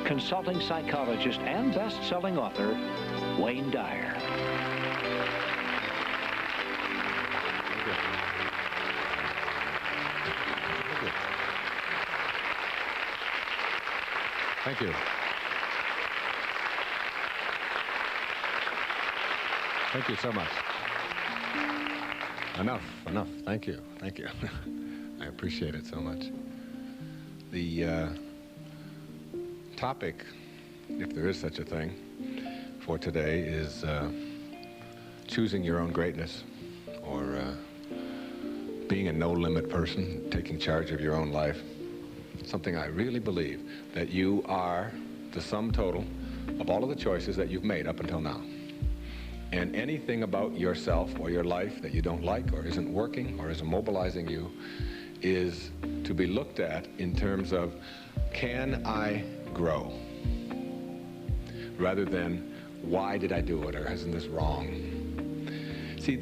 consulting psychologist and best-selling author, Wayne Dyer. Thank you. Thank you so much. Enough. Thank you. I appreciate it so much. The topic, if there is such a thing, for today is choosing your own greatness, or being a no-limit person, taking charge of your own life. Something I really believe, that you are the sum total of all of the choices that you've made up until now. And anything about yourself or your life that you don't like, or isn't working, or isn't mobilizing you, is to be looked at in terms of, can I grow? Rather than, why did I do it, or isn't this wrong? See,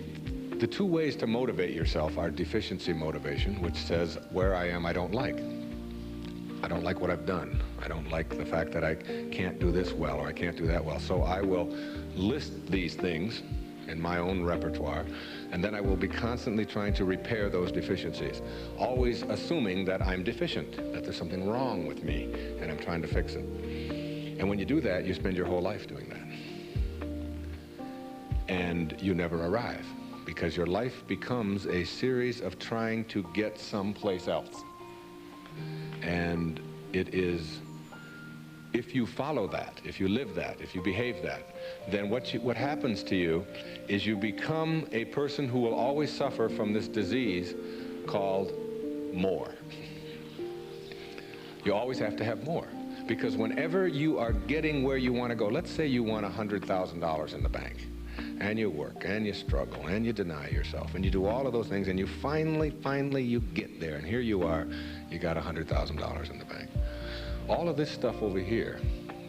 the two ways to motivate yourself are deficiency motivation, which says, where I am I don't like. I don't like what I've done. I don't like the fact that I can't do this well, or I can't do that well. So I will list these things in my own repertoire, and then I will be constantly trying to repair those deficiencies, always assuming that I'm deficient, that there's something wrong with me, and I'm trying to fix it. And when you do that, you spend your whole life doing that. And you never arrive, because your life becomes a series of trying to get someplace else. And it is, if you follow that, if you live that, if you behave that, then what happens to you is you become a person who will always suffer from this disease called more. You always have to have more, because whenever you are getting where you want to go, let's say you want $100,000 in the bank, and you work, and you struggle, and you deny yourself, and you do all of those things, and you finally you get there, and here you are, you got $100,000 in the bank. All of this stuff over here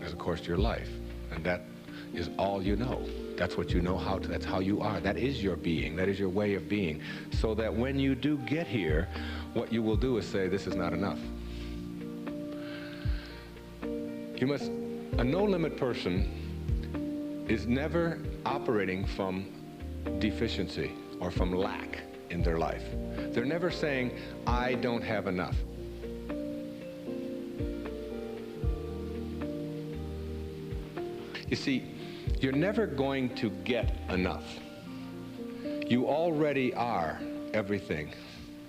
is, of course, your life, and that is all you know. That's what you know how to, that's how you are. That is your being, that is your way of being. So that when you do get here, what you will do is say, this is not enough. You must, a no-limit person is never operating from deficiency or from lack in their life. They're never saying, I don't have enough. You see, you're never going to get enough. You already are everything.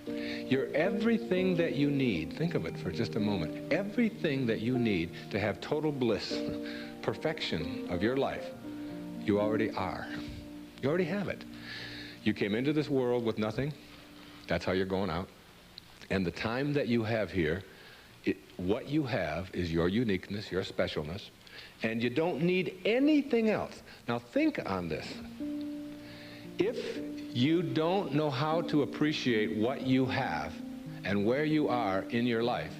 You're everything that you need. Think of it for just a moment. Everything that you need to have total bliss, perfection of your life, you already are. You already have it. You came into this world with nothing. That's how you're going out. And the time that you have here, what you have is your uniqueness, your specialness, and you don't need anything else. Now think on this. If you don't know how to appreciate what you have and where you are in your life,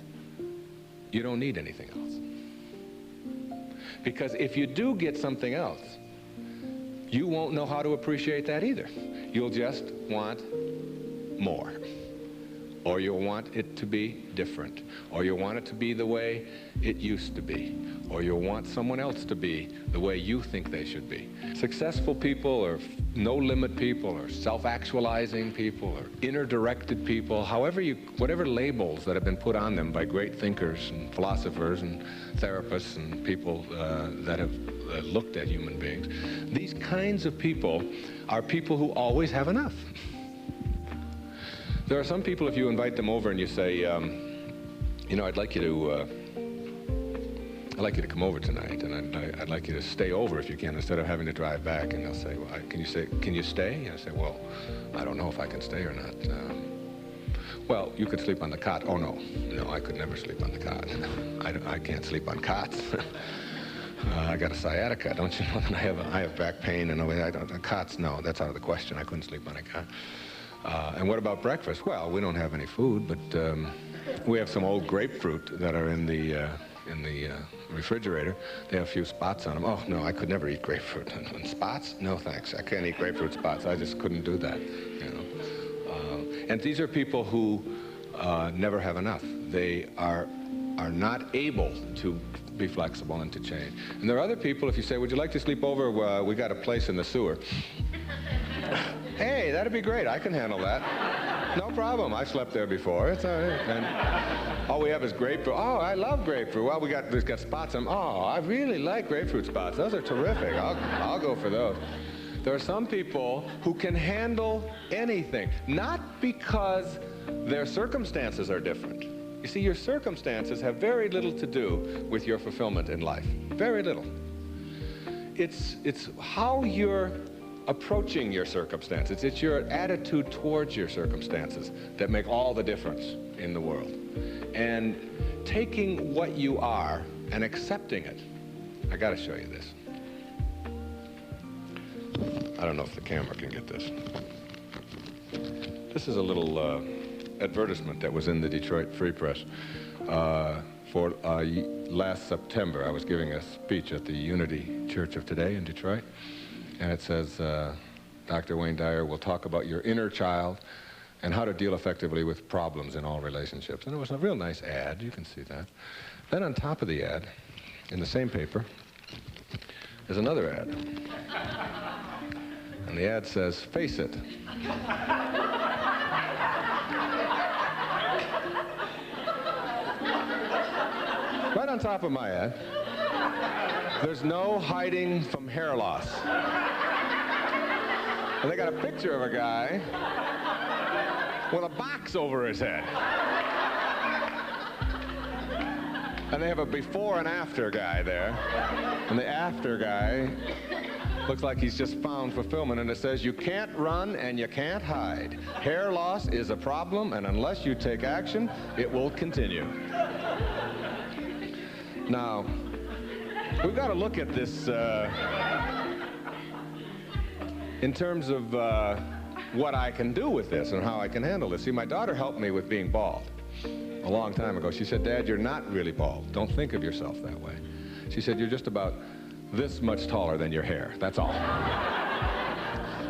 you don't need anything else. Because if you do get something else, you won't know how to appreciate that either. You'll just want more. Or you'll want it to be different. Or you'll want it to be the way it used to be. Or you'll want someone else to be the way you think they should be. Successful people, or no-limit people, or self-actualizing people, or inner-directed people, whatever labels that have been put on them by great thinkers and philosophers and therapists and people that have looked at human beings, these kinds of people are people who always have enough. There are some people, if you invite them over and you say, you know, I'd like you to come over tonight, and I'd like you to stay over if you can, instead of having to drive back. And they'll say, well, can you stay? And I say, well, I don't know if I can stay or not. Well, you could sleep on the cot. Oh, no, I could never sleep on the cot. I can't sleep on cots. I got a sciatica, don't you know? And I have back pain, and cots, no, that's out of the question. I couldn't sleep on a cot. And what about breakfast? Well, we don't have any food, but we have some old grapefruit that are in the refrigerator. They have a few spots on them. Oh, no, I could never eat grapefruit. And spots? No, thanks. I can't eat grapefruit spots. I just couldn't do that, you know. And these are people who never have enough. They are not able to be flexible and to change. And there are other people, if you say, would you like to sleep over? We got a place in the sewer. Hey, that'd be great. I can handle that. No problem. I slept there before. It's all right. And all we have is grapefruit. Oh, I love grapefruit. Well, we've got spots on them. Oh, I really like grapefruit spots. Those are terrific. I'll go for those. There are some people who can handle anything, not because their circumstances are different. You see, your circumstances have very little to do with your fulfillment in life. Very little. It's how you're approaching your circumstances. It's your attitude towards your circumstances that make all the difference in the world. And taking what you are and accepting it. I got to show you this. I don't know if the camera can get this. This is a little advertisement that was in the Detroit Free Press for last September. I was giving a speech at the Unity Church of Today in Detroit, and it says, Dr. Wayne Dyer will talk about your inner child and how to deal effectively with problems in all relationships. And it was a real nice ad, you can see that. Then on top of the ad, in the same paper, there's another ad. And the ad says, face it. Right on top of my ad, there's no hiding from hair loss. And they got a picture of a guy with a box over his head. And they have a before and after guy there. And the after guy looks like he's just found fulfillment, and it says, you can't run and you can't hide. Hair loss is a problem, and unless you take action, it will continue. Now, we've got to look at this in terms of what I can do with this and how I can handle this. See, my daughter helped me with being bald a long time ago. She said, Dad, you're not really bald. Don't think of yourself that way. She said, you're just about this much taller than your hair. That's all.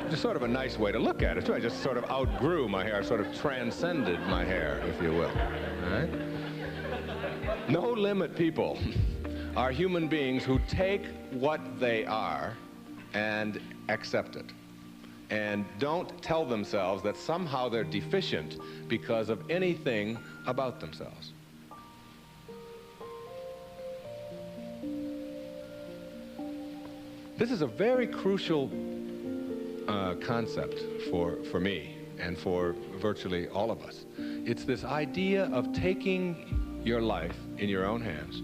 Just sort of a nice way to look at it, too. I just sort of outgrew my hair, sort of transcended my hair, if you will. All right? No limit people are human beings who take what they are and accept it, and don't tell themselves that somehow they're deficient because of anything about themselves. This is a very crucial concept for me and for virtually all of us. It's this idea of taking your life in your own hands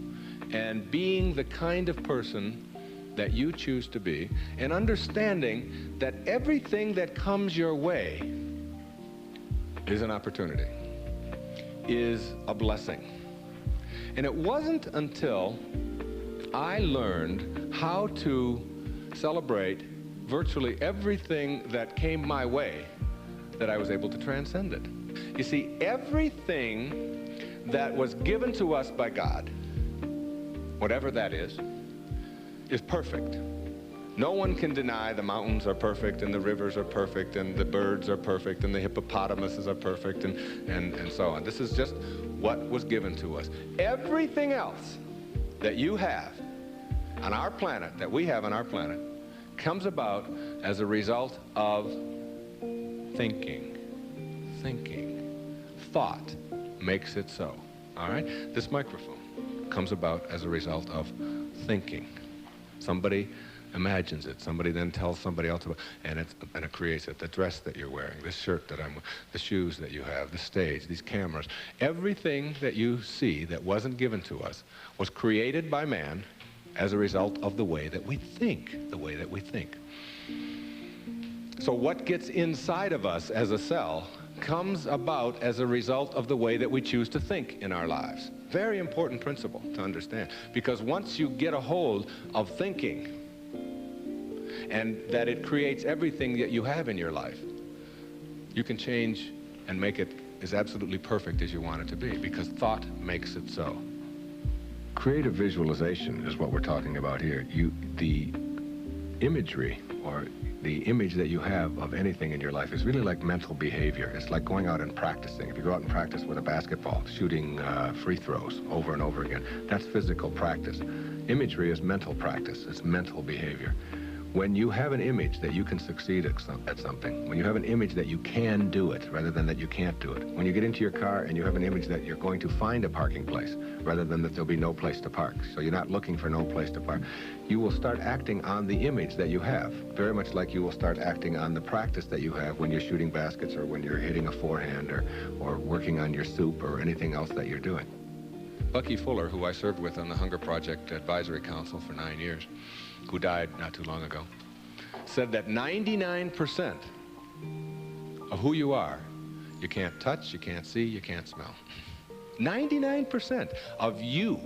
and being the kind of person that you choose to be, and understanding that everything that comes your way is an opportunity, is a blessing. And it wasn't until I learned how to celebrate virtually everything that came my way that I was able to transcend it. You see, everything that was given to us by God, whatever that is perfect. No one can deny the mountains are perfect and the rivers are perfect and the birds are perfect and the hippopotamuses are perfect and so on. This is just what was given to us. Everything else that you have on our planet, that we have on our planet, comes about as a result of thinking. Thought makes it so. All right? This microphone comes about as a result of thinking. Somebody imagines it. Somebody then tells somebody else about it, and it creates it. The dress that you're wearing, this shirt that I'm wearing, the shoes that you have, the stage, these cameras. Everything that you see that wasn't given to us was created by man as a result of the way that we think, So what gets inside of us as a cell comes about as a result of the way that we choose to think in our lives. Very important principle to understand, because once you get a hold of thinking and that it creates everything that you have in your life, you can change and make it as absolutely perfect as you want it to be, because thought makes it so. Creative visualization is what we're talking about here. The imagery, or the image that you have of anything in your life, is really like mental behavior. It's like going out and practicing. If you go out and practice with a basketball, shooting free throws over and over again, that's physical practice. Imagery is mental practice. It's mental behavior. When you have an image that you can succeed at something, when you have an image that you can do it rather than that you can't do it, when you get into your car and you have an image that you're going to find a parking place rather than that there'll be no place to park, so you're not looking for no place to park, you will start acting on the image that you have, very much like you will start acting on the practice that you have when you're shooting baskets or when you're hitting a forehand or working on your soup or anything else that you're doing. Bucky Fuller, who I served with on the Hunger Project Advisory Council for 9 years, who died not too long ago, said that 99% of who you are, you can't touch, you can't see, you can't smell. 99% of you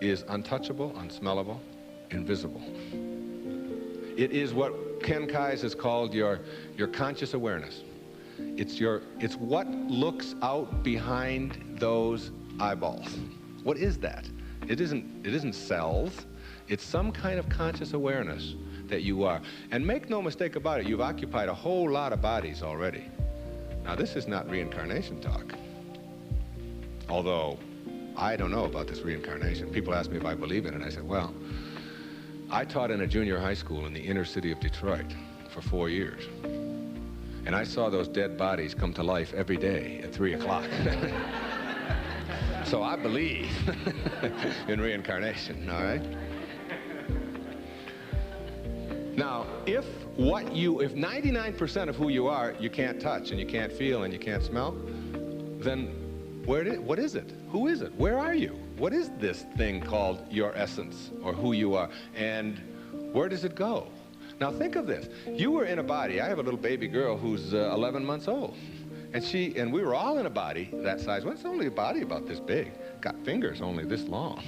is untouchable, unsmellable, invisible. It is what Ken Kais has called your conscious awareness. It's what looks out behind those eyeballs. What is that? It isn't cells. It's some kind of conscious awareness that you are. And make no mistake about it, you've occupied a whole lot of bodies already. Now, this is not reincarnation talk. Although, I don't know about this reincarnation. People ask me if I believe in it, and I said, well, I taught in a junior high school in the inner city of Detroit for 4 years. And I saw those dead bodies come to life every day at 3 o'clock. So I believe in reincarnation, all right? Now, if 99% of who you are, you can't touch and you can't feel and you can't smell, then what is it? Who is it? Where are you? What is this thing called your essence or who you are? And where does it go? Now think of this. You were in a body. I have a little baby girl who's 11 months old. And we were all in a body that size. Well, it's only a body about this big. Got fingers only this long,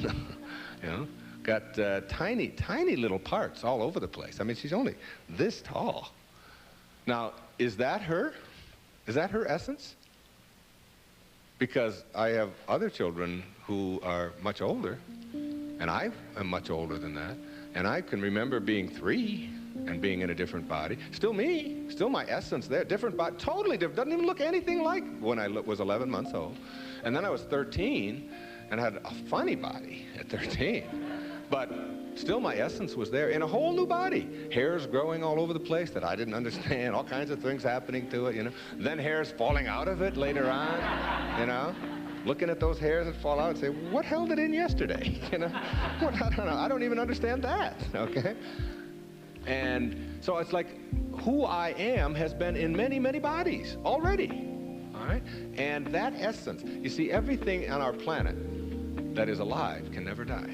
you know? Got tiny, tiny little parts all over the place. I mean, she's only this tall. Now, is that her? Is that her essence? Because I have other children who are much older, and I am much older than that, and I can remember being 3 and being in a different body. Still me, still my essence there, different body, totally different, doesn't even look anything like when I was 11 months old. And then I was 13 and had a funny body at 13. But still my essence was there in a whole new body. Hairs growing all over the place that I didn't understand, all kinds of things happening to it, you know. Then hairs falling out of it later on, you know. Looking at those hairs that fall out and say, what held it in yesterday? You know, what, I don't know, I don't even understand that, okay? And so it's like who I am has been in many, many bodies already, all right? And that essence, you see, everything on our planet that is alive can never die.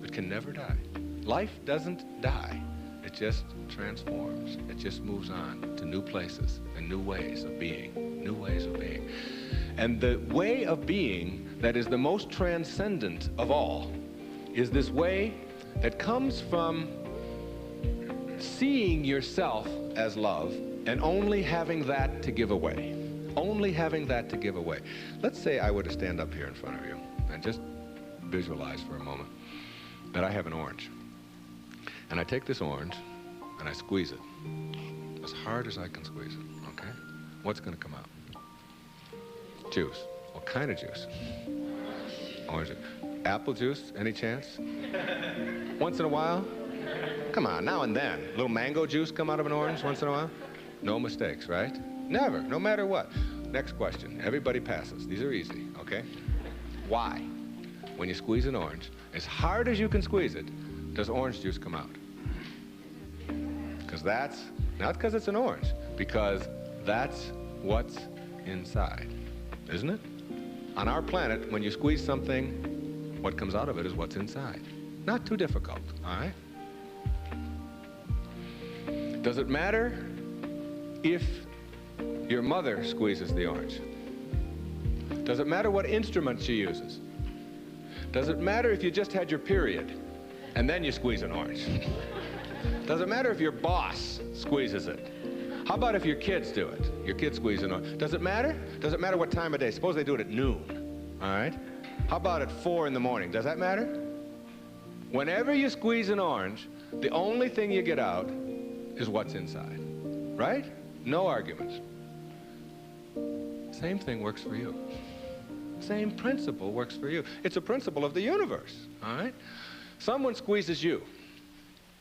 It can never die. Life doesn't die. It just transforms. It just moves on to new places and new ways of being, new ways of being. And the way of being that is the most transcendent of all is this way that comes from seeing yourself as love and only having that to give away. Only having that to give away. Let's say I were to stand up here in front of you and just visualize for a moment that I have an orange. And I take this orange and I squeeze it as hard as I can squeeze it, okay? What's gonna come out? Juice. What kind of juice? Orange juice. Apple juice, any chance? Once in a while? Come on, now and then. A little mango juice come out of an orange once in a while? No mistakes, right? Never, no matter what. Next question. Everybody passes. These are easy, okay? Why, when you squeeze an orange, as hard as you can squeeze it, does orange juice come out? Because that's, not because it's an orange, because that's what's inside, isn't it? On our planet, when you squeeze something, what comes out of it is what's inside. Not too difficult, all right? Does it matter if your mother squeezes the orange? Does it matter what instrument she uses? Does it matter if you just had your period and then you squeeze an orange? Does it matter if your boss squeezes it? How about if your kids do it? Your kids squeeze an orange. Does it matter? Does it matter what time of day? Suppose they do it at noon, all right? How about at 4 in the morning? Does that matter? Whenever you squeeze an orange, the only thing you get out is what's inside, right? No arguments. Same thing works for you. Same principle works for you. It's a principle of the universe, all right? Someone squeezes you.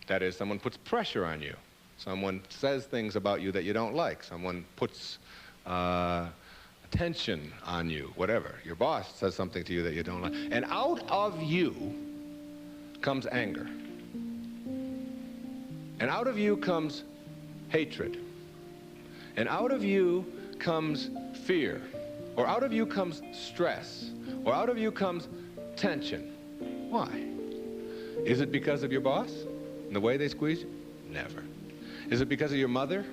That is, someone puts pressure on you. Someone says things about you that you don't like. Someone puts attention on you, whatever. Your boss says something to you that you don't like. And out of you comes anger. And out of you comes hatred. And out of you comes fear. Or out of you comes stress. Or out of you comes tension. Why? Is it because of your boss and the way they squeeze you? Never. Is it because of your mother?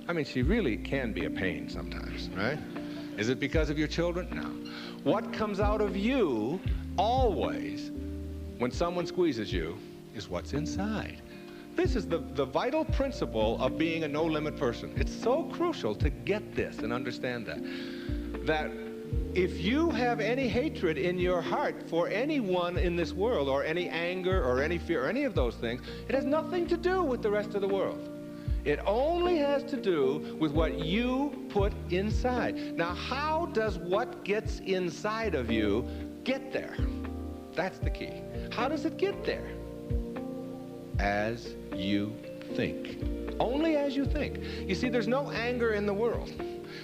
I mean, she really can be a pain sometimes, right? Is it because of your children? No. What comes out of you always when someone squeezes you is what's inside. This is the vital principle of being a no-limit person. It's so crucial to get this and understand that if you have any hatred in your heart for anyone in this world, or any anger or any fear or any of those things, it has nothing to do with the rest of the world. It only has to do with what you put inside. Now, how does what gets inside of you get there? That's the key. How does it get there? As you think. Only as you think. You see, there's no anger in the world.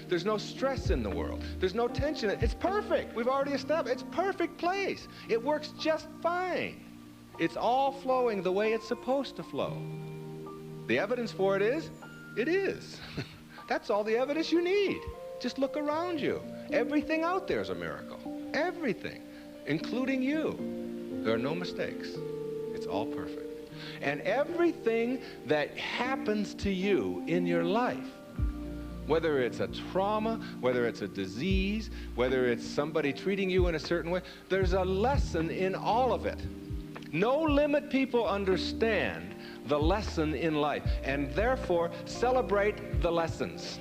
There's no stress in the world. There's no tension. It's perfect. We've already established. It's a perfect place. It works just fine. It's all flowing the way it's supposed to flow. The evidence for it is, it is. That's all the evidence you need. Just look around you. Everything out there is a miracle. Everything, including you. There are no mistakes. It's all perfect. And everything that happens to you in your life, whether it's a trauma, whether it's a disease, whether it's somebody treating you in a certain way, there's a lesson in all of it. No-limit people understand the lesson in life, and therefore celebrate the lessons.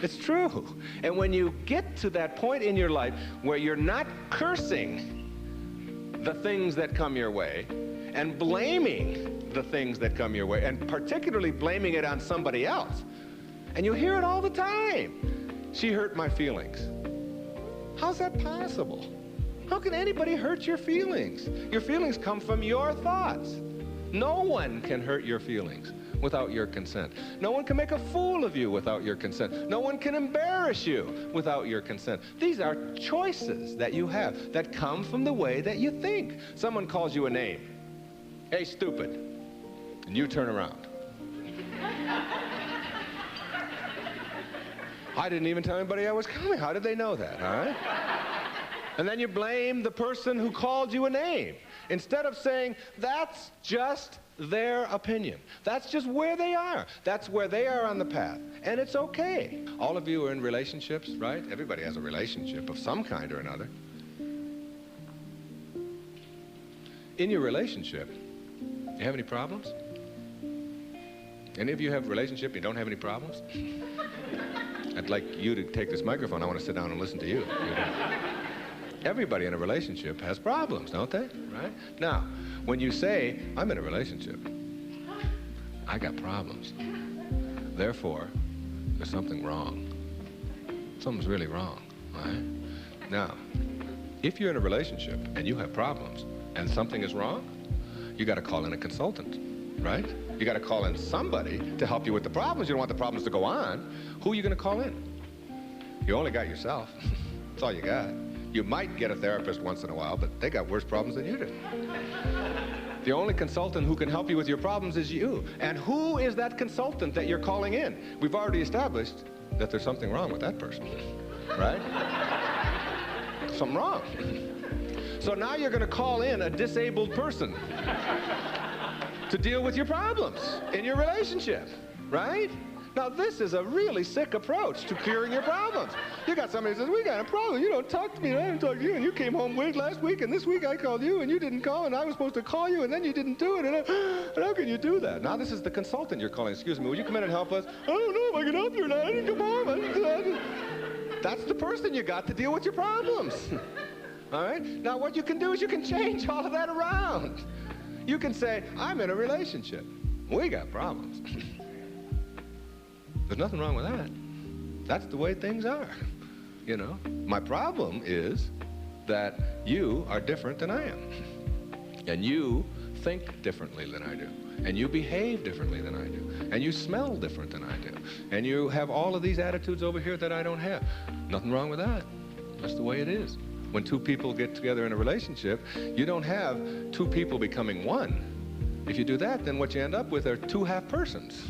It's true. And when you get to that point in your life where you're not cursing the things that come your way and blaming the things that come your way, and particularly blaming it on somebody else, and you hear it all the time. She hurt my feelings. How's that possible? How can anybody hurt your feelings? Your feelings come from your thoughts. No one can hurt your feelings without your consent. No one can make a fool of you without your consent. No one can embarrass you without your consent. These are choices that you have that come from the way that you think. Someone calls you a name. Hey, stupid. And you turn around. I didn't even tell anybody I was coming. How did they know that, all right? And then you blame the person who called you a name, instead of saying, that's just their opinion. That's just where they are. That's where they are on the path. And it's okay. All of you are in relationships, right? Everybody has a relationship of some kind or another. In your relationship, you have any problems? Any of you have a relationship and you don't have any problems? I'd like you to take this microphone. I want to sit down and listen to you. Everybody in a relationship has problems, don't they? Right? Now, when you say, I'm in a relationship, I got problems. Therefore, there's something wrong. Something's really wrong, right? Now, if you're in a relationship and you have problems and something is wrong, you got to call in a consultant, right? You got to call in somebody to help you with the problems. You don't want the problems to go on. Who are you going to call in? You only got yourself. That's all you got. You might get a therapist once in a while, but they got worse problems than you do. The only consultant who can help you with your problems is you. And who is that consultant that you're calling in? We've already established that there's something wrong with that person, right? Something wrong. So now you're going to call in a disabled person to deal with your problems in your relationship, right? Now, this is a really sick approach to curing your problems. You got somebody who says, we got a problem. You don't talk to me, and I didn't talk to you, and you came home late last week, and this week I called you, and you didn't call, and I was supposed to call you, and then you didn't do it, and how can you do that? Now, this is the consultant you're calling. Excuse me, will you come in and help us? I don't know if I can help you or not. I didn't come home. That's the person you got to deal with your problems. All right? Now, what you can do is you can change all of that around. You can say, I'm in a relationship. We got problems. There's nothing wrong with that. That's the way things are. You know, my problem is that you are different than I am. And you think differently than I do. And you behave differently than I do. And you smell different than I do. And you have all of these attitudes over here that I don't have. Nothing wrong with that. That's the way it is. When two people get together in a relationship, you don't have two people becoming one. If you do that, then what you end up with are two half persons.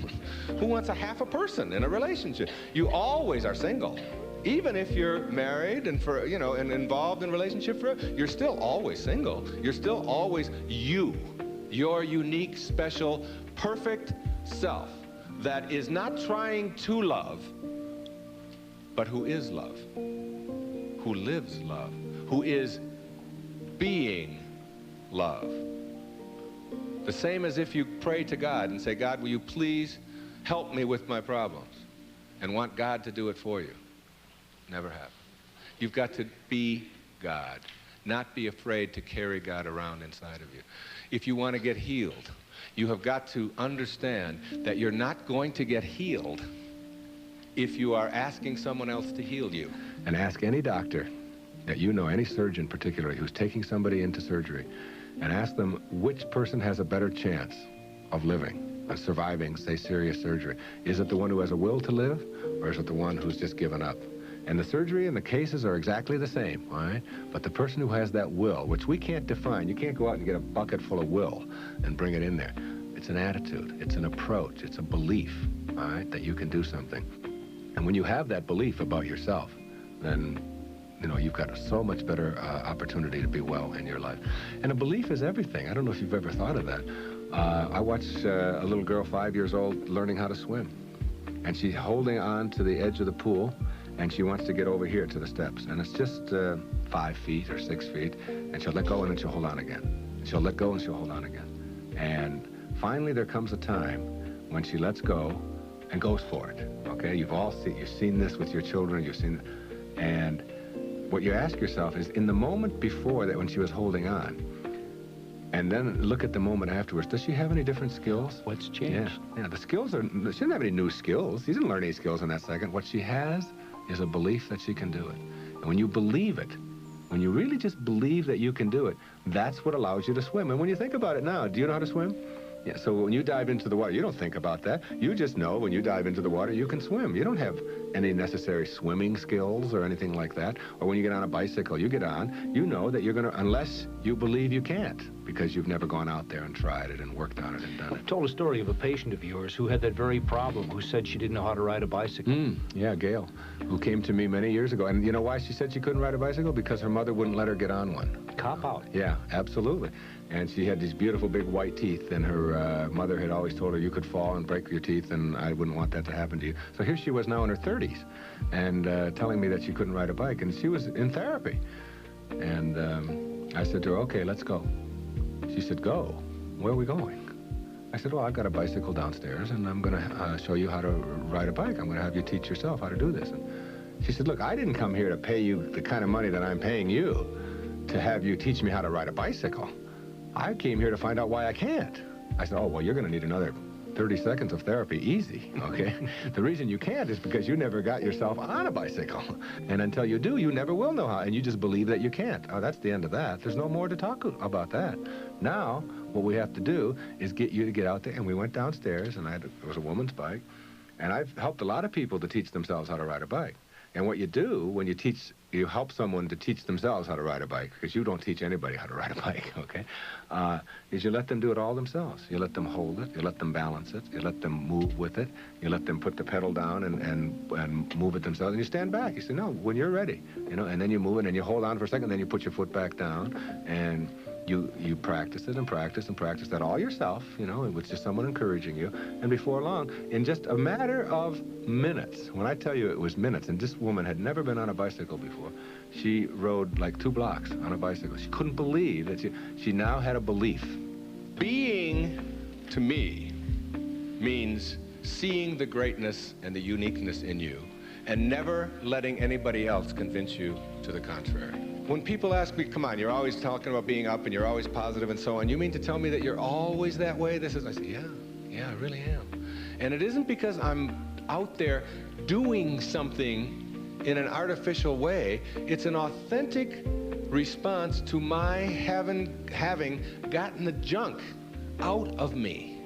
Who wants a half a person in a relationship? You always are single. Even if you're married and and involved in a relationship, you're still always single. You're still always you. Your unique, special, perfect self that is not trying to love, but who is love, who lives love, who is being love. The same as if you pray to God and say, God, will you please help me with my problems? And want God to do it for you. Never happen. You've got to be God, not be afraid to carry God around inside of you. If you want to get healed, you have got to understand that you're not going to get healed if you are asking someone else to heal you. And ask any doctor that you know, any surgeon particularly, who's taking somebody into surgery, and ask them which person has a better chance of living, of surviving, say, serious surgery. Is it the one who has a will to live, or is it the one who's just given up? And the surgery and the cases are exactly the same, all right? But the person who has that will, which we can't define, you can't go out and get a bucket full of will and bring it in there. It's an attitude, it's an approach, it's a belief, all right, that you can do something. And when you have that belief about yourself, then, you know, you've got so much better opportunity to be well in your life. And a belief is everything. I don't know if you've ever thought of that. I watched a little girl, 5 years old, learning how to swim. And she's holding on to the edge of the pool, and she wants to get over here to the steps. And it's just 5 feet or 6 feet, and she'll let go and then she'll hold on again. And she'll let go and she'll hold on again. And finally there comes a time when she lets go and goes for it, okay? You've seen this with your children, you've seen it. And what you ask yourself is, in the moment before that when she was holding on, and then look at the moment afterwards, does she have any different skills? What's changed? Yeah, the skills she doesn't have any new skills. She didn't learn any skills in that second. What she has is a belief that she can do it. And when you believe it, when you really just believe that you can do it, that's what allows you to swim. And when you think about it now, do you know how to swim? Yeah, so when you dive into the water, you don't think about that. You just know when you dive into the water, you can swim. You don't have any necessary swimming skills or anything like that. Or when you get on a bicycle, you get on, you know that you're going to, unless you believe you can't, because you've never gone out there and tried it and worked on it and done it. You told a story of a patient of yours who had that very problem, who said she didn't know how to ride a bicycle. Yeah, Gail, who came to me many years ago. And you know why she said she couldn't ride a bicycle? Because her mother wouldn't let her get on one. Cop out. Yeah, absolutely. And she had these beautiful big white teeth, and her mother had always told her you could fall and break your teeth, and I wouldn't want that to happen to you. So here she was now in her 30s, and telling me that she couldn't ride a bike, and she was in therapy. And I said to her, okay, let's go. She said, go? Where are we going? I said, well, I've got a bicycle downstairs, and I'm going to show you how to ride a bike. I'm going to have you teach yourself how to do this. And she said, look, I didn't come here to pay you the kind of money that I'm paying you to have you teach me how to ride a bicycle. I came here to find out why I can't. I said, oh, well, you're going to need another 30 seconds of therapy, easy, okay? The reason you can't is because you never got yourself on a bicycle. And until you do, you never will know how, and you just believe that you can't. Oh, that's the end of that. There's no more to talk about that. Now, what we have to do is get you to get out there, and we went downstairs, and it was a woman's bike, and I've helped a lot of people to teach themselves how to ride a bike. And what you do when you help someone to teach themselves how to ride a bike, because you don't teach anybody how to ride a bike, okay, is you let them do it all themselves. You let them hold it, you let them balance it, you let them move with it, you let them put the pedal down and move it themselves, and you stand back. You say, no, when you're ready, you know, and then you move it, and you hold on for a second, then you put your foot back down, and you practice it and practice and practice that all yourself, you know, with just someone encouraging you. And before long, in just a matter of minutes, when I tell you it was minutes, and this woman had never been on a bicycle before, she rode like 2 blocks on a bicycle. She couldn't believe that she now had a belief. Being, to me, means seeing the greatness and the uniqueness in you and never letting anybody else convince you to the contrary. When people ask me, come on, you're always talking about being up and you're always positive and so on, you mean to tell me that you're always that way? I say, yeah, I really am. And it isn't because I'm out there doing something in an artificial way. It's an authentic response to my having gotten the junk out of me.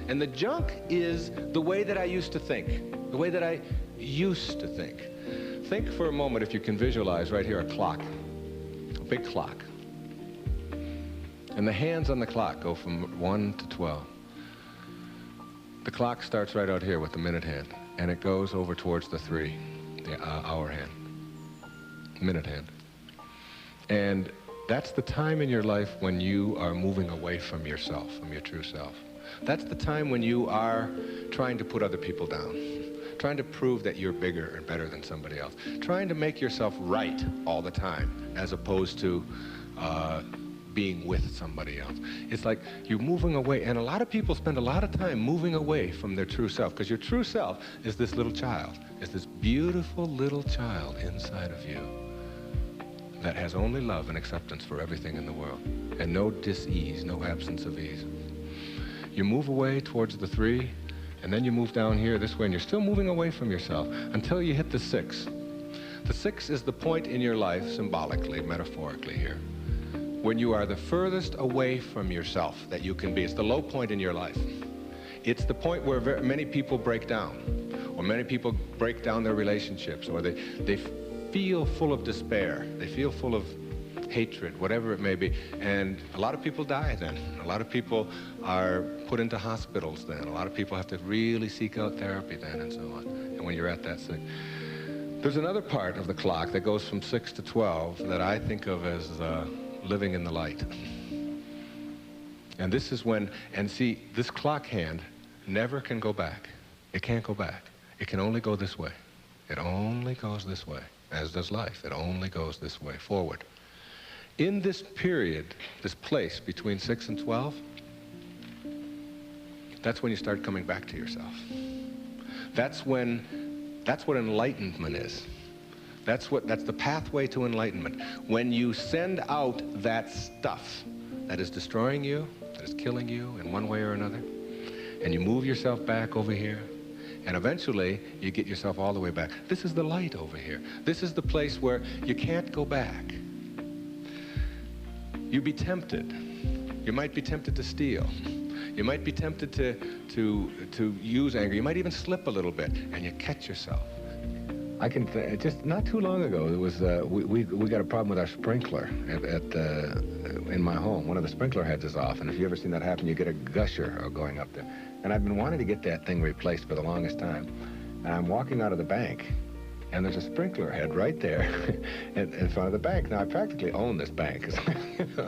And the junk is the way that I used to think, the way that I used to think. Think for a moment, if you can visualize right here, a clock, a big clock. And the hands on the clock go from 1 to 12. The clock starts right out here with the minute hand, and it goes over towards the 3, the hour hand, minute hand. And that's the time in your life when you are moving away from yourself, from your true self. That's the time when you are trying to put other people down, trying to prove that you're bigger and better than somebody else, trying to make yourself right all the time, as opposed to being with somebody else. It's like you're moving away, and a lot of people spend a lot of time moving away from their true self, because your true self is this little child, is this beautiful little child inside of you that has only love and acceptance for everything in the world, and no dis-ease, no absence of ease. You move away towards the 3, and then you move down here this way, and you're still moving away from yourself until you hit the 6. The 6 is the point in your life, symbolically, metaphorically here, when you are the furthest away from yourself that you can be. It's the low point in your life. It's the point where many people break down, or many people break down their relationships, or they feel full of despair, they feel full of hatred, whatever it may be. And a lot of people die then. A lot of people are put into hospitals then. A lot of people have to really seek out therapy then, and so on. And when you're at that sick. There's another part of the clock that goes from 6 to 12 that I think of as living in the light. And this is when, and see, this clock hand never can go back. It can't go back. It can only go this way. It only goes this way, as does life. It only goes this way, forward. In this period, this place between 6 and 12, that's when you start coming back to yourself. That's what enlightenment is. That's the pathway to enlightenment. When you send out that stuff that is destroying you, that is killing you in one way or another, and you move yourself back over here, and eventually you get yourself all the way back. This is the light over here. This is the place where you can't go back. You'd be tempted. You might be tempted to steal. You might be tempted to use anger. You might even slip a little bit, and you catch yourself. I can just not too long ago, there was we got a problem with our sprinkler in my home. One of the sprinkler heads is off, and if you ever seen that happen, you get a gusher going up there. And I've been wanting to get that thing replaced for the longest time. And I'm walking out of the bank, and there's a sprinkler head right there in front of the bank. Now, I practically own this bank,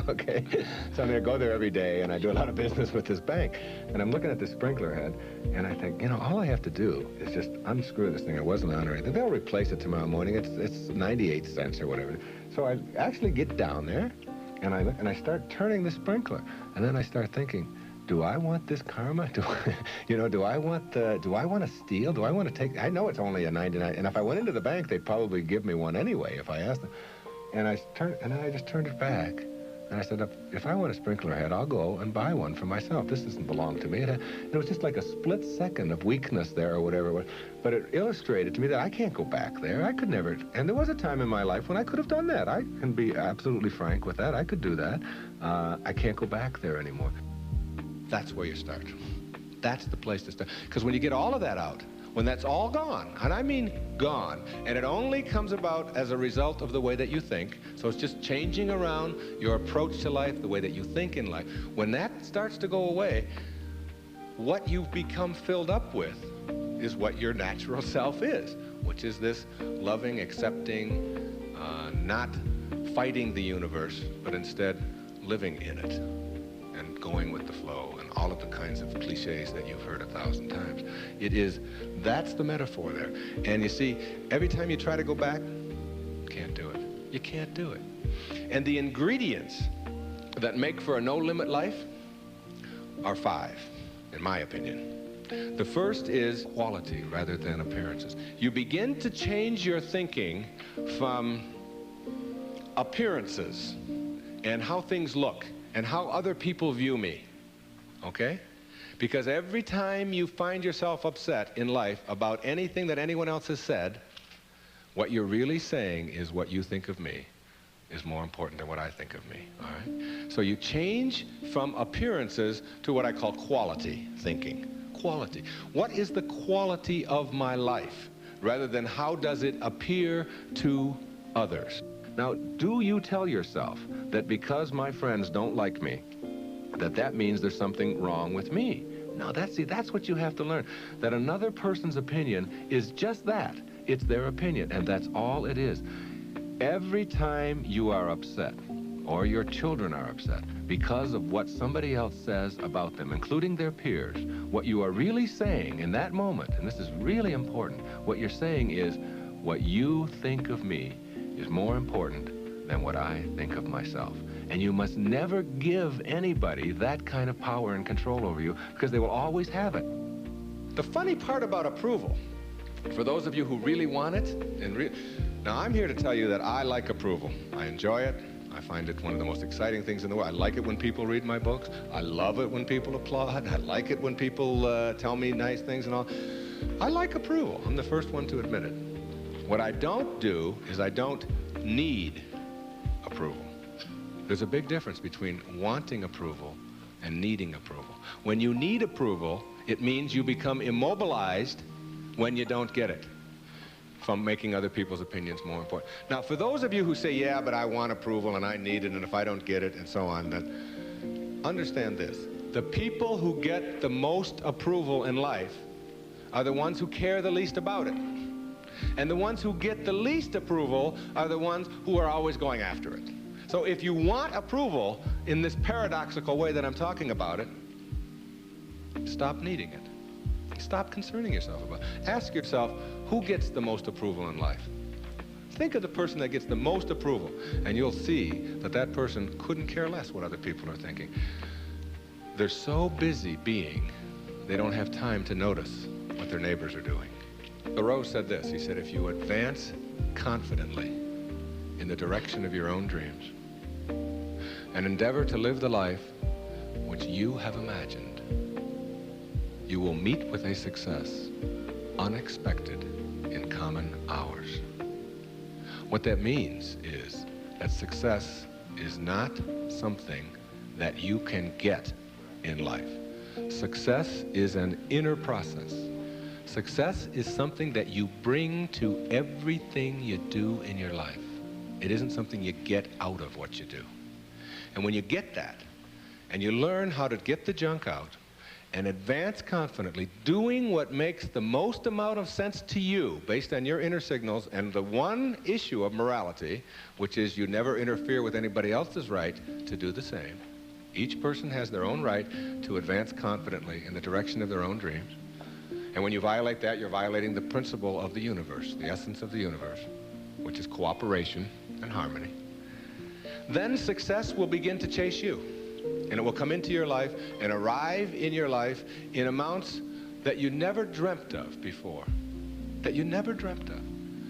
okay? So I go there every day, and I do a lot of business with this bank. And I'm looking at this sprinkler head, and I think, you know, all I have to do is just unscrew this thing. It wasn't on or anything. They'll replace it tomorrow morning. It's 98 cents or whatever. So I actually get down there, and I start turning the sprinkler. And then I start thinking, do I want this karma? Do I want to steal? Do I want to take? I know it's only a 99, and if I went into the bank, they'd probably give me one anyway if I asked them. And then I just turned it back, and I said, if I want a sprinkler head, I'll go and buy one for myself. This doesn't belong to me. It was just like a split second of weakness there or whatever, but it illustrated to me that I can't go back there. I could never. And there was a time in my life when I could have done that. I can be absolutely frank with that. I could do that. I can't go back there anymore. That's where you start. That's the place to start. Because when you get all of that out, when that's all gone, and I mean gone, and it only comes about as a result of the way that you think, so it's just changing around your approach to life, the way that you think in life. When that starts to go away, what you've become filled up with is what your natural self is, which is this loving, accepting, not fighting the universe, but instead living in it and going with the flow and all of the kinds of cliches that you've heard 1,000 times. That's the metaphor there. And you see, every time you try to go back, can't do it. You can't do it. And the ingredients that make for a no-limit life are 5, in my opinion. The first is quality rather than appearances. You begin to change your thinking from appearances and how things look and how other people view me, okay? Because every time you find yourself upset in life about anything that anyone else has said, what you're really saying is what you think of me is more important than what I think of me, all right? So you change from appearances to what I call quality thinking. Quality. What is the quality of my life, rather than how does it appear to others? Now, do you tell yourself that because my friends don't like me, that means there's something wrong with me? No, that's what you have to learn. That another person's opinion is just that. It's their opinion, and that's all it is. Every time you are upset, or your children are upset, because of what somebody else says about them, including their peers, what you are really saying in that moment, and this is really important, what you're saying is, what you think of me is more important than what I think of myself. And you must never give anybody that kind of power and control over you, because they will always have it. The funny part about approval, for those of you who really want it, now I'm here to tell you that I like approval. I enjoy it. I find it one of the most exciting things in the world. I like it when people read my books. I love it when people applaud. I like it when people tell me nice things and all. I like approval. I'm the first one to admit it. What I don't do is I don't need approval. There's a big difference between wanting approval and needing approval. When you need approval, it means you become immobilized when you don't get it, from making other people's opinions more important. Now, for those of you who say, yeah, but I want approval and I need it, and if I don't get it, and so on, then understand this. The people who get the most approval in life are the ones who care the least about it. And the ones who get the least approval are the ones who are always going after it. So if you want approval in this paradoxical way that I'm talking about it, stop needing it. Stop concerning yourself about it. Ask yourself, who gets the most approval in life? Think of the person that gets the most approval, and you'll see that that person couldn't care less what other people are thinking. They're so busy being, they don't have time to notice what their neighbors are doing. Thoreau said this. He said, if you advance confidently in the direction of your own dreams and endeavor to live the life which you have imagined, you will meet with a success unexpected in common hours. What that means is that success is not something that you can get in life. Success is an inner process. Success is something that you bring to everything you do in your life. It isn't something you get out of what you do. And when you get that, and you learn how to get the junk out, and advance confidently, doing what makes the most amount of sense to you based on your inner signals and the one issue of morality, which is you never interfere with anybody else's right to do the same. Each person has their own right to advance confidently in the direction of their own dreams. And when you violate that, you're violating the principle of the universe, the essence of the universe, which is cooperation and harmony. Then success will begin to chase you. And it will come into your life and arrive in your life in amounts that you never dreamt of before. That you never dreamt of.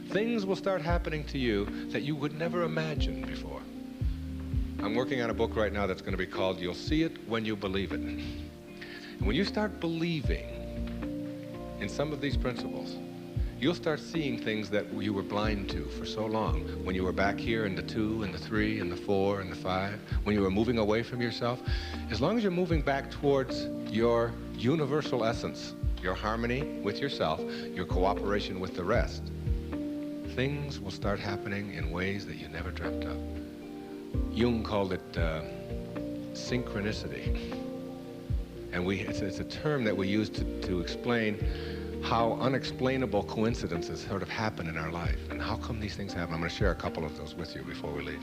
Things will start happening to you that you would never imagine before. I'm working on a book right now that's going to be called You'll See It When You Believe It. And when you start believing in some of these principles, you'll start seeing things that you were blind to for so long. When you were back here in the 2 and the 3 and the 4 and the 5, when you were moving away from yourself, as long as you're moving back towards your universal essence, your harmony with yourself, your cooperation with the rest, things will start happening in ways that you never dreamt of. Jung called it synchronicity. And it's a term that we use to explain how unexplainable coincidences sort of happen in our life. And how come these things happen? I'm going to share a couple of those with you before we leave.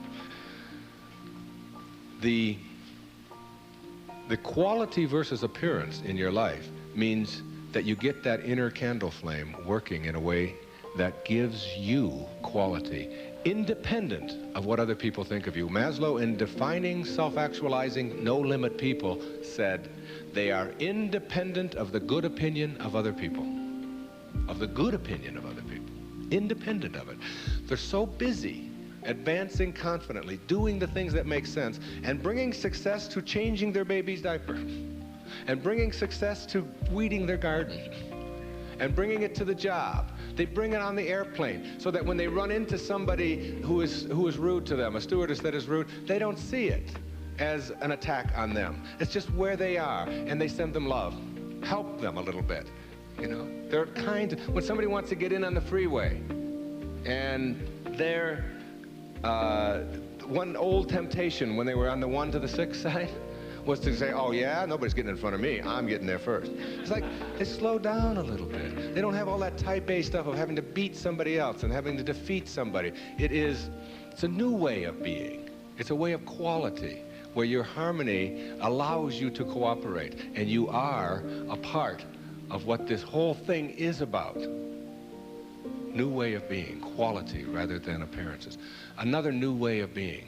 The quality versus appearance in your life means that you get that inner candle flame working in a way that gives you quality, independent of what other people think of you. Maslow, in defining self-actualizing, no-limit people, said they are independent of the good opinion of other people. Of the good opinion of other people. Independent of it. They're so busy advancing confidently, doing the things that make sense, and bringing success to changing their baby's diaper, and bringing success to weeding their garden, and bringing it to the job. They bring it on the airplane so that when they run into somebody who is rude to them, a stewardess that is rude, they don't see it as an attack on them. It's just where they are, and they send them love. Help them a little bit, you know. They're kind. When somebody wants to get in on the freeway, and they're one old temptation when they were on the 1 to the 6 side was to say, oh yeah, nobody's getting in front of me, I'm getting there first. It's like they slow down a little bit. They don't have all that type A stuff of having to beat somebody else and having to defeat somebody. It's a new way of being. It's a way of quality where your harmony allows you to cooperate, and you are a part of what this whole thing is about. New way of being, quality rather than appearances. Another new way of being,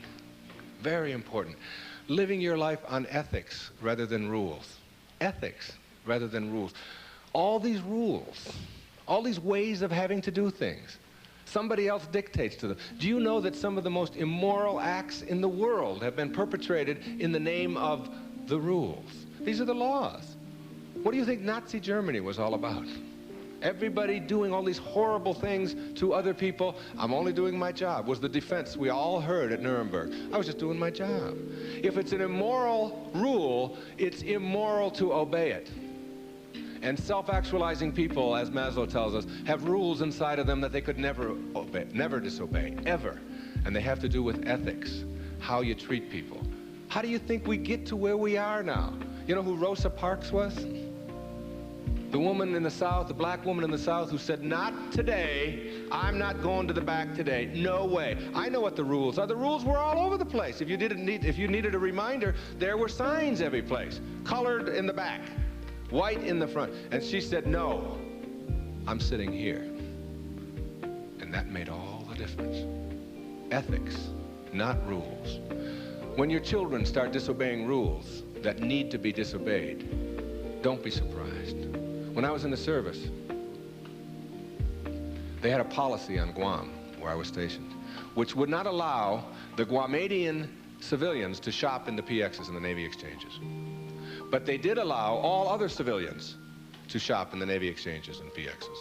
very important. Living your life on ethics rather than rules. Ethics rather than rules. All these rules, all these ways of having to do things, somebody else dictates to them. Do you know that some of the most immoral acts in the world have been perpetrated in the name of the rules? These are the laws. What do you think Nazi Germany was all about? Everybody doing all these horrible things to other people. I'm only doing my job, was the defense we all heard at Nuremberg. I was just doing my job. If it's an immoral rule, it's immoral to obey it. And self-actualizing people, as Maslow tells us, have rules inside of them that they could never obey, never disobey, ever. And they have to do with ethics, how you treat people. How do you think we get to where we are now? You know who Rosa Parks was? The woman in the South, the black woman in the South who said, not today, I'm not going to the back today, no way. I know what the rules are. The rules were all over the place. If you needed a reminder, there were signs every place, colored in the back, white in the front. And she said, no, I'm sitting here. And that made all the difference. Ethics, not rules. When your children start disobeying rules that need to be disobeyed, don't be surprised. When I was in the service, they had a policy on Guam, where I was stationed, which would not allow the Guamanian civilians to shop in the PXs and the Navy exchanges. But they did allow all other civilians to shop in the Navy exchanges and PXs.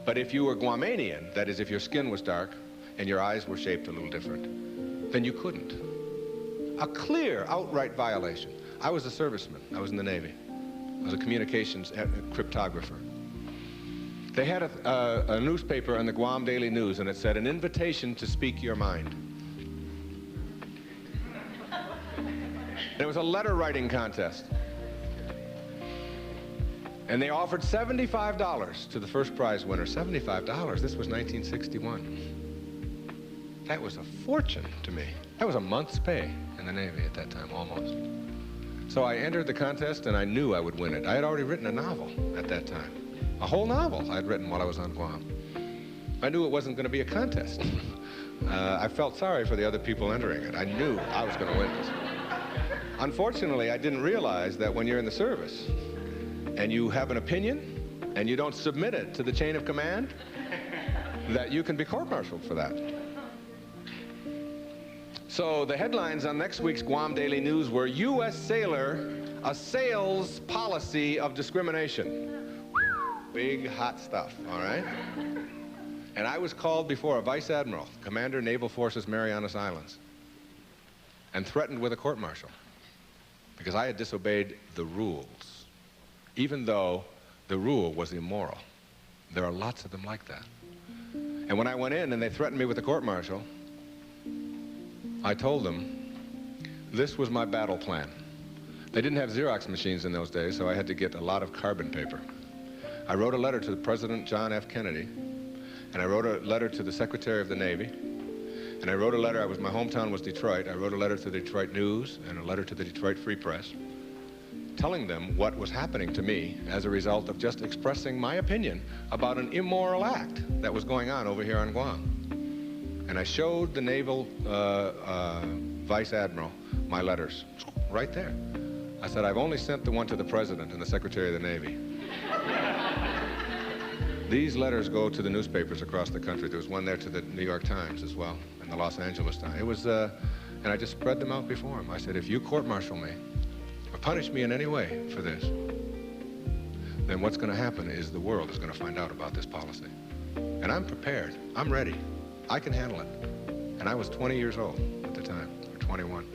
But if you were Guamanian, that is, if your skin was dark and your eyes were shaped a little different, then you couldn't. A clear, outright violation. I was a serviceman. I was in the Navy. I was a communications cryptographer. They had a newspaper on the Guam Daily News, and it said, an invitation to speak your mind. And it was a letter writing contest. And they offered $75 to the first prize winner. $75, this was 1961. That was a fortune to me. That was a month's pay in the Navy at that time, almost. So I entered the contest, and I knew I would win it. I had already written a novel at that time. A whole novel I had written while I was on Guam. I knew it wasn't going to be a contest. I felt sorry for the other people entering it. I knew I was going to win this. Unfortunately, I didn't realize that when you're in the service and you have an opinion and you don't submit it to the chain of command, that you can be court-martialed for that. So the headlines on next week's Guam Daily News were, U.S. sailor assails policy of discrimination. Big, hot stuff, all right? And I was called before a Vice Admiral, Commander, Naval Forces, Marianas Islands, and threatened with a court-martial because I had disobeyed the rules, even though the rule was immoral. There are lots of them like that. And when I went in and they threatened me with a court-martial, I told them this was my battle plan. They didn't have Xerox machines in those days, so I had to get a lot of carbon paper. I wrote a letter to President John F. Kennedy, and I wrote a letter to the Secretary of the Navy, and I wrote a letter, my hometown was Detroit, I wrote a letter to the Detroit News and a letter to the Detroit Free Press, telling them what was happening to me as a result of just expressing my opinion about an immoral act that was going on over here on Guam. And I showed the Naval Vice Admiral my letters, right there. I said, I've only sent the one to the President and the Secretary of the Navy. These letters go to the newspapers across the country. There was one there to the New York Times as well, and the Los Angeles Times. It was, and I just spread them out before him. I said, if you court-martial me, or punish me in any way for this, then what's going to happen is the world is going to find out about this policy. And I'm prepared. I'm ready. I can handle it. And I was 20 years old at the time, or 21.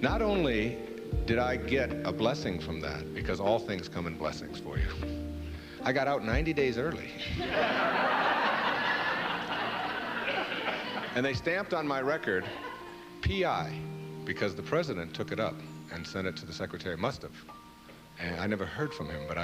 Not only did I get a blessing from that, because all things come in blessings for you, I got out 90 days early. And they stamped on my record, P.I., because the President took it up and sent it to the Secretary. Must have. And I never heard from him, but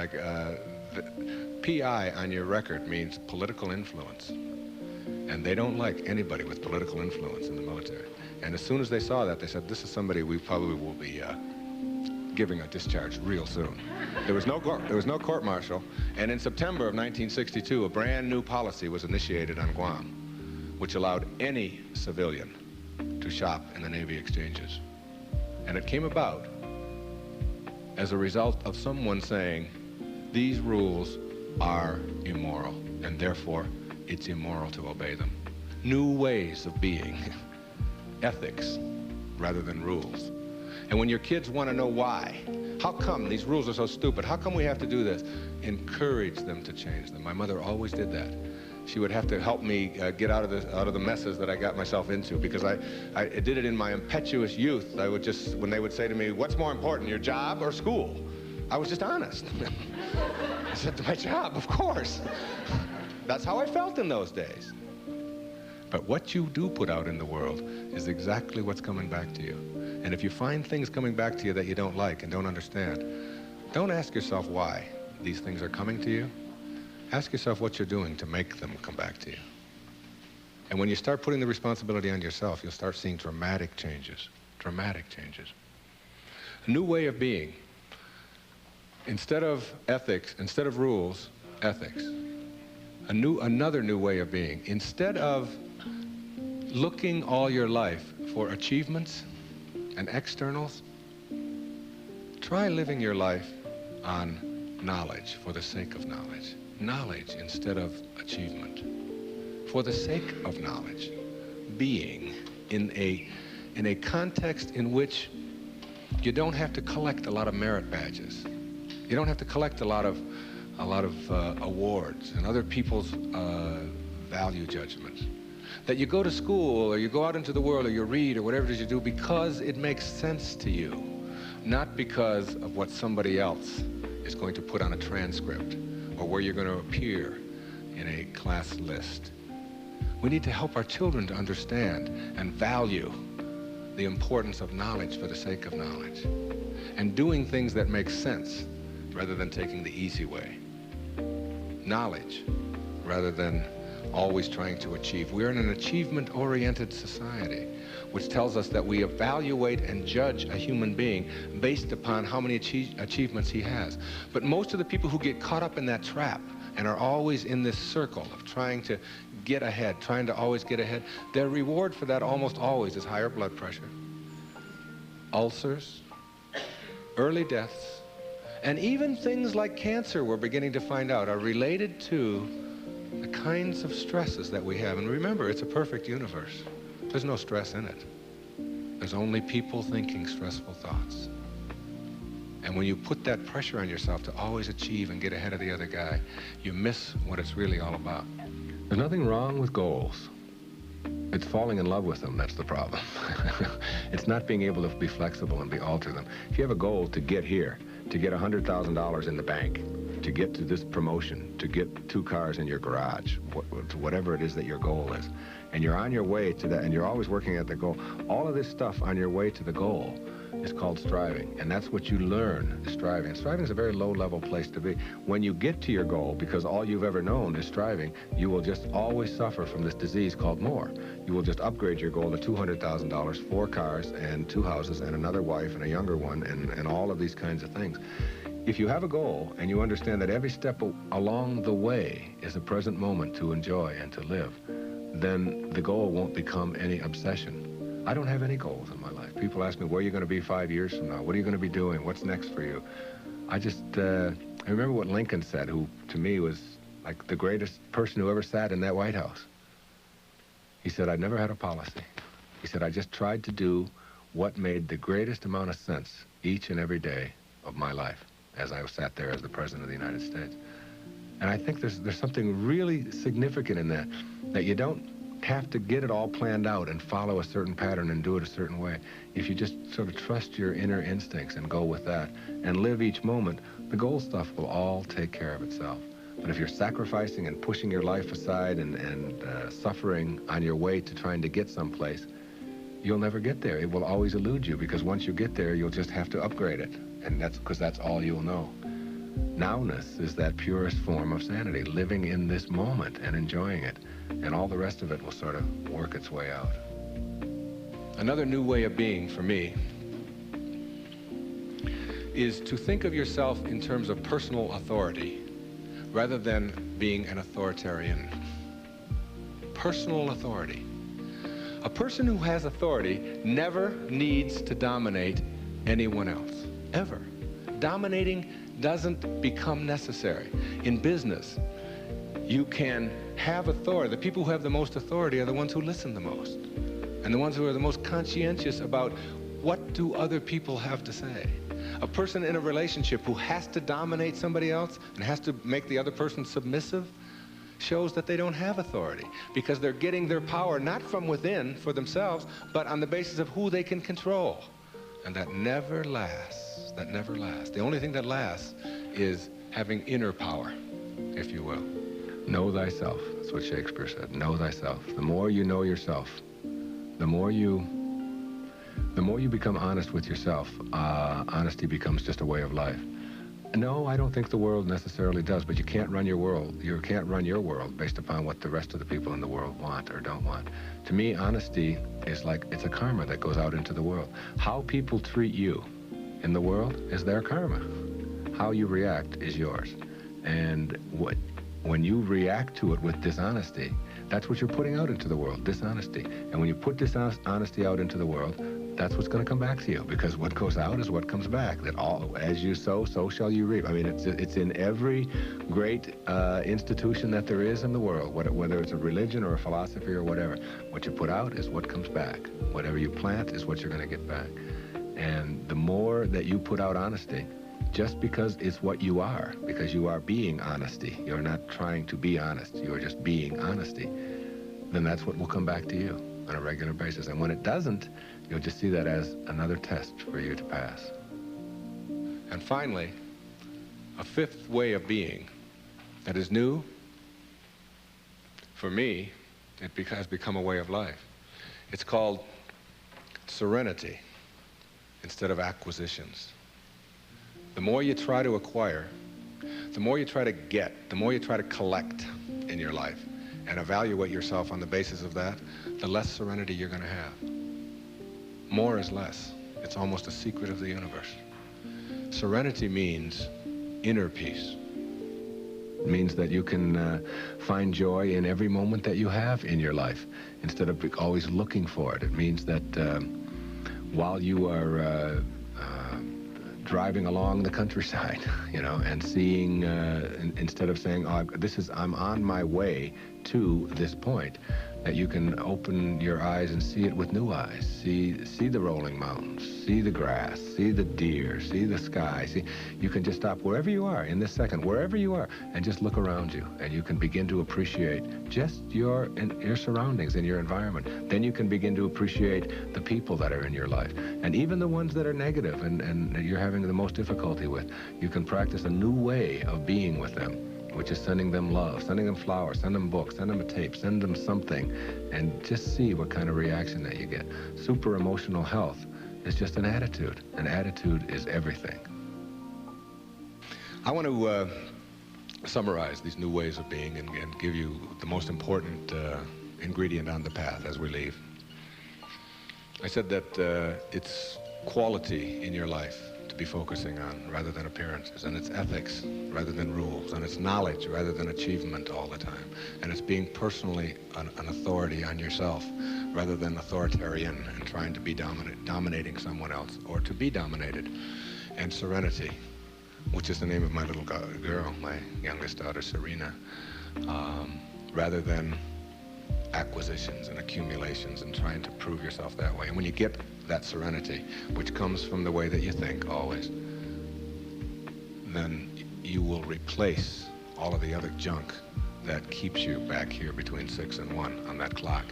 P.I. on your record means political influence. And they don't like anybody with political influence in the military. And as soon as they saw that, they said, this is somebody we probably will be giving a discharge real soon. There was no court-martial, and in September of 1962, a brand new policy was initiated on Guam, which allowed any civilian to shop in the Navy exchanges. And it came about as a result of someone saying, these rules are immoral, and therefore it's immoral to obey them. New ways of being, ethics rather than rules. And when your kids want to know why, how come these rules are so stupid? How come we have to do this? Encourage them to change them. My mother always did that. She would have to help me get out of the messes that I got myself into, because I did it in my impetuous youth. I would just, when they would say to me, what's more important, your job or school? I was just honest. I said, my job, of course. That's how I felt in those days. But what you do put out in the world is exactly what's coming back to you. And if you find things coming back to you that you don't like and don't understand, don't ask yourself why these things are coming to you. Ask yourself what you're doing to make them come back to you. And when you start putting the responsibility on yourself, you'll start seeing dramatic changes. Dramatic changes. A new way of being. Instead of ethics, instead of rules, ethics. Another new way of being. Instead of looking all your life for achievements and externals, try living your life on knowledge for the sake of knowledge. Knowledge instead of achievement. For the sake of knowledge. Being in a context in which you don't have to collect a lot of merit badges. You don't have to collect a lot of awards and other people's value judgments. That you go to school or you go out into the world or you read or whatever it is you do because it makes sense to you, not because of what somebody else is going to put on a transcript or where you're going to appear in a class list. We need to help our children to understand and value the importance of knowledge for the sake of knowledge and doing things that make sense rather than taking the easy way. Knowledge rather than always trying to achieve. We're in an achievement-oriented society, which tells us that we evaluate and judge a human being based upon how many achievements he has. But most of the people who get caught up in that trap and are always in this circle of trying to get ahead, trying to always get ahead, their reward for that almost always is higher blood pressure, ulcers, early deaths, and even things like cancer, we're beginning to find out, are related to the kinds of stresses that we have. And remember, it's a perfect universe. There's no stress in it. There's only people thinking stressful thoughts. And when you put that pressure on yourself to always achieve and get ahead of the other guy, you miss what it's really all about. There's nothing wrong with goals. It's falling in love with them that's the problem. It's not being able to be flexible and alter them. If you have a goal to get here, to get $100,000 in the bank, to get to this promotion, to get 2 cars in your garage, whatever it is that your goal is. And you're on your way to that, and you're always working at the goal. All of this stuff on your way to the goal is called striving, and that's what you learn, is striving. And striving is a very low-level place to be. When you get to your goal, because all you've ever known is striving, you will just always suffer from this disease called more. You will just upgrade your goal to $200,000, 4 cars, and 2 houses, and another wife, and a younger one, and all of these kinds of things. If you have a goal, and you understand that every step along the way is a present moment to enjoy and to live, then the goal won't become any obsession. I don't have any goals in my life. People ask me, where are you going to be 5 years from now? What are you going to be doing? What's next for you? I remember what Lincoln said, who to me was like the greatest person who ever sat in that White House. He said, I never had a policy. He said, I just tried to do what made the greatest amount of sense each and every day of my life as I sat there as the President of the United States. And I think there's something really significant in that you don't have to get it all planned out and follow a certain pattern and do it a certain way. If you just sort of trust your inner instincts and go with that and live each moment, the goal stuff will all take care of itself. But if you're sacrificing and pushing your life aside and suffering on your way to trying to get someplace, you'll never get there. It will always elude you, because once you get there, you'll just have to upgrade it. And that's because that's all you'll know. Nowness is that purest form of sanity, living in this moment and enjoying it. And all the rest of it will sort of work its way out. Another new way of being for me is to think of yourself in terms of personal authority rather than being an authoritarian. Personal authority. A person who has authority never needs to dominate anyone else, ever. Dominating doesn't become necessary. In business, you can have authority. The people who have the most authority are the ones who listen the most, and the ones who are the most conscientious about what do other people have to say. A person in a relationship who has to dominate somebody else and has to make the other person submissive shows that they don't have authority, because they're getting their power not from within for themselves, but on the basis of who they can control. And that never lasts. That never lasts. The only thing that lasts is having inner power, if you will. Know thyself. That's what Shakespeare said. Know thyself. The more you know yourself, the more you become honest with yourself, honesty becomes just a way of life. No, I don't think the world necessarily does, but you can't run your world. You can't run your world based upon what the rest of the people in the world want or don't want. To me, honesty is like, it's a karma that goes out into the world. How people treat you in the world is their karma. How you react is yours. And when you react to it with dishonesty, that's what you're putting out into the world, dishonesty. And when you put dishonesty out into the world, that's what's going to come back to you, because what goes out is what comes back. That all, as you sow, so shall you reap. I mean, it's in every great institution that there is in the world, whether it's a religion or a philosophy or whatever. What you put out is what comes back. Whatever you plant is what you're going to get back. And the more that you put out honesty, just because it's what you are, because you are being honesty, you're not trying to be honest, you're just being honesty, then that's what will come back to you on a regular basis. And when it doesn't, you'll just see that as another test for you to pass. And finally, a fifth way of being that is new, for me, it has become a way of life. It's called serenity instead of acquisitions. The more you try to acquire, the more you try to get, the more you try to collect in your life and evaluate yourself on the basis of that, the less serenity you're going to have. More is less. It's almost a secret of the universe. Serenity means inner peace. It means that you can find joy in every moment that you have in your life instead of always looking for it. It means that while you are driving along the countryside, you know, and seeing, instead of saying, oh, I'm on my way to this point, that you can open your eyes and see it with new eyes. See the rolling mountains, see the grass, see the deer, see the sky. See, you can just stop wherever you are in this second, wherever you are, and just look around you, and you can begin to appreciate just your surroundings and your environment. Then you can begin to appreciate the people that are in your life, and even the ones that are negative and you're having the most difficulty with. You can practice a new way of being with them, which is sending them love, sending them flowers, send them books, send them a tape, send them something, and just see what kind of reaction that you get. Super emotional health is just an attitude. An attitude is everything. I want to summarize these new ways of being and give you the most important ingredient on the path as we leave. I said that it's quality in your life to be focusing on rather than appearances, and it's ethics rather than rules, and it's knowledge rather than achievement all the time, and it's being personally an authority on yourself rather than authoritarian and trying to be dominating someone else or to be dominated, and serenity, which is the name of my little girl, my youngest daughter Serena, rather than acquisitions and accumulations and trying to prove yourself that way. And when you get that serenity, which comes from the way that you think always, then you will replace all of the other junk that keeps you back here between 6 and 1 on that clock.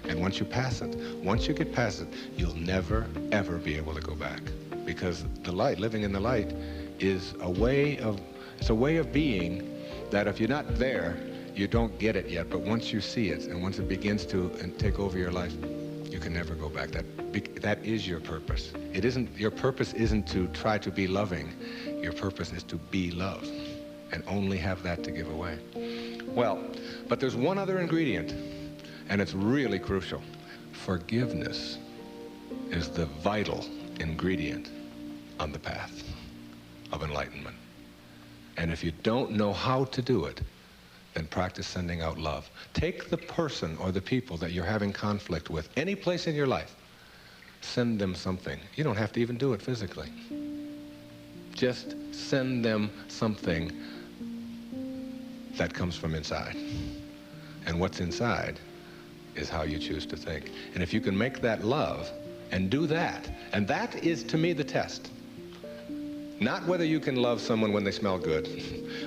And once you pass it, once you get past it, you'll never, ever be able to go back. Because the light, living in the light, is a way of being that if you're not there, you don't get it yet, but once you see it, and once it begins to take over your life, you can never go back. That is your purpose. Your purpose isn't to try to be loving. Your purpose is to be love, and only have that to give away. Well, but there's one other ingredient, and it's really crucial. Forgiveness is the vital ingredient on the path of enlightenment. And if you don't know how to do it, then practice sending out love. Take the person or the people that you're having conflict with, any place in your life, send them something. You don't have to even do it physically. Just send them something that comes from inside. And what's inside is how you choose to think. And if you can make that love and do that, and that is to me the test. Not whether you can love someone when they smell good,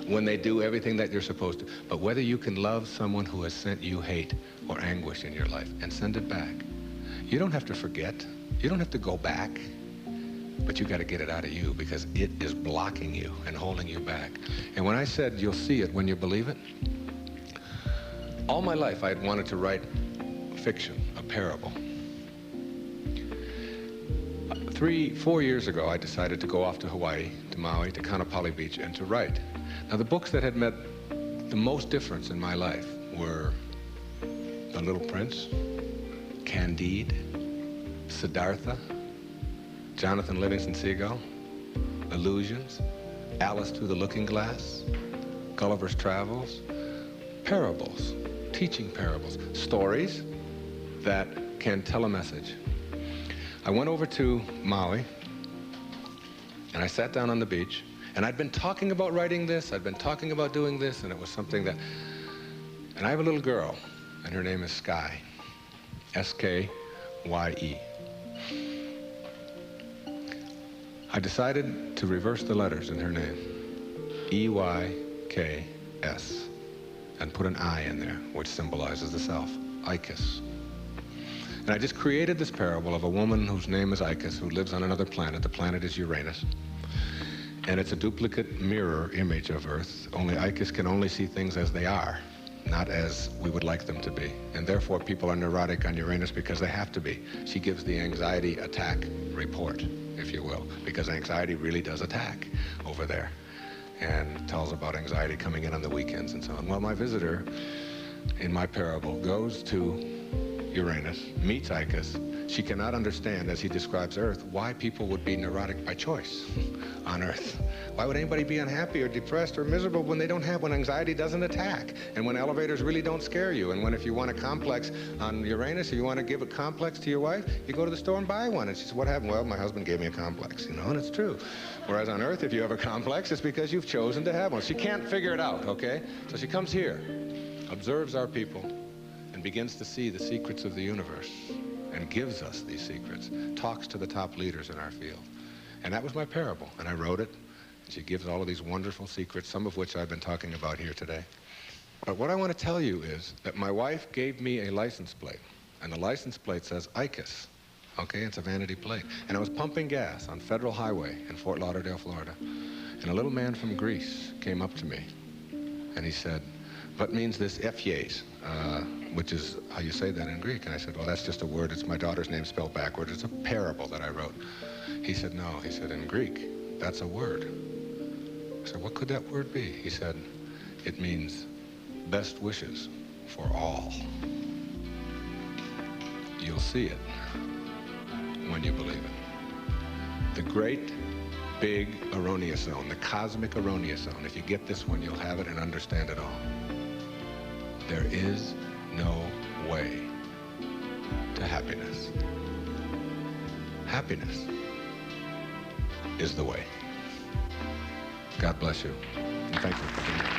when they do everything that you're supposed to, but whether you can love someone who has sent you hate or anguish in your life and send it back. You don't have to forget. You don't have to go back, but you got to get it out of you because it is blocking you and holding you back. And when I said you'll see it when you believe it, all my life I had wanted to write fiction, a parable. 3-4 years ago, I decided to go off to Hawaii, to Maui, to Kaanapali Beach, and to write. Now, the books that had made the most difference in my life were The Little Prince, Candide, Siddhartha, Jonathan Livingston Seagull, Illusions, Alice Through the Looking Glass, Gulliver's Travels, parables, teaching parables, stories that can tell a message. I went over to Maui, and I sat down on the beach, and I'd been talking about writing this, I'd been talking about doing this, and it was something that, and I have a little girl, and her name is Sky, S-K-Y-E. I decided to reverse the letters in her name, E-Y-K-S, and put an I in there, which symbolizes the self, Icus. And I just created this parable of a woman whose name is Icus, who lives on another planet. The planet is Uranus. And it's a duplicate mirror image of Earth, only Icus can only see things as they are, not as we would like them to be. And therefore, people are neurotic on Uranus because they have to be. She gives the anxiety attack report, if you will, because anxiety really does attack over there, and tells about anxiety coming in on the weekends and so on. Well, my visitor in my parable goes to Uranus, meets Icus. She cannot understand, as he describes Earth, why people would be neurotic by choice on Earth. Why would anybody be unhappy or depressed or miserable when anxiety doesn't attack, and when elevators really don't scare you, and when if you want a complex on Uranus, if you want to give a complex to your wife, you go to the store and buy one. And she says, what happened? Well, my husband gave me a complex, and it's true. Whereas on Earth, if you have a complex, it's because you've chosen to have one. She can't figure it out, okay? So she comes here, observes our people, and and begins to see the secrets of the universe and gives us these secrets, talks to the top leaders in our field. And that was my parable, and I wrote it. She gives all of these wonderful secrets, some of which I've been talking about here today. But what I want to tell you is that my wife gave me a license plate, and the license plate says ICUS. Okay, it's a vanity plate. And I was pumping gas on Federal Highway in Fort Lauderdale, Florida. And a little man from Greece came up to me, and he said, "What means this Ephies?" Which is how you say that in Greek. And I said, "Well, that's just a word. It's my daughter's name spelled backwards. It's a parable that I wrote." He said, "No," he said, "in Greek, that's a word." I said, "What could that word be?" He said, "It means best wishes for all." You'll see it when you believe it. The great, big erroneous zone, the cosmic erroneous zone. If you get this one, you'll have it and understand it all. There is no way to happiness. Happiness is the way. God bless you, and thank you for being here.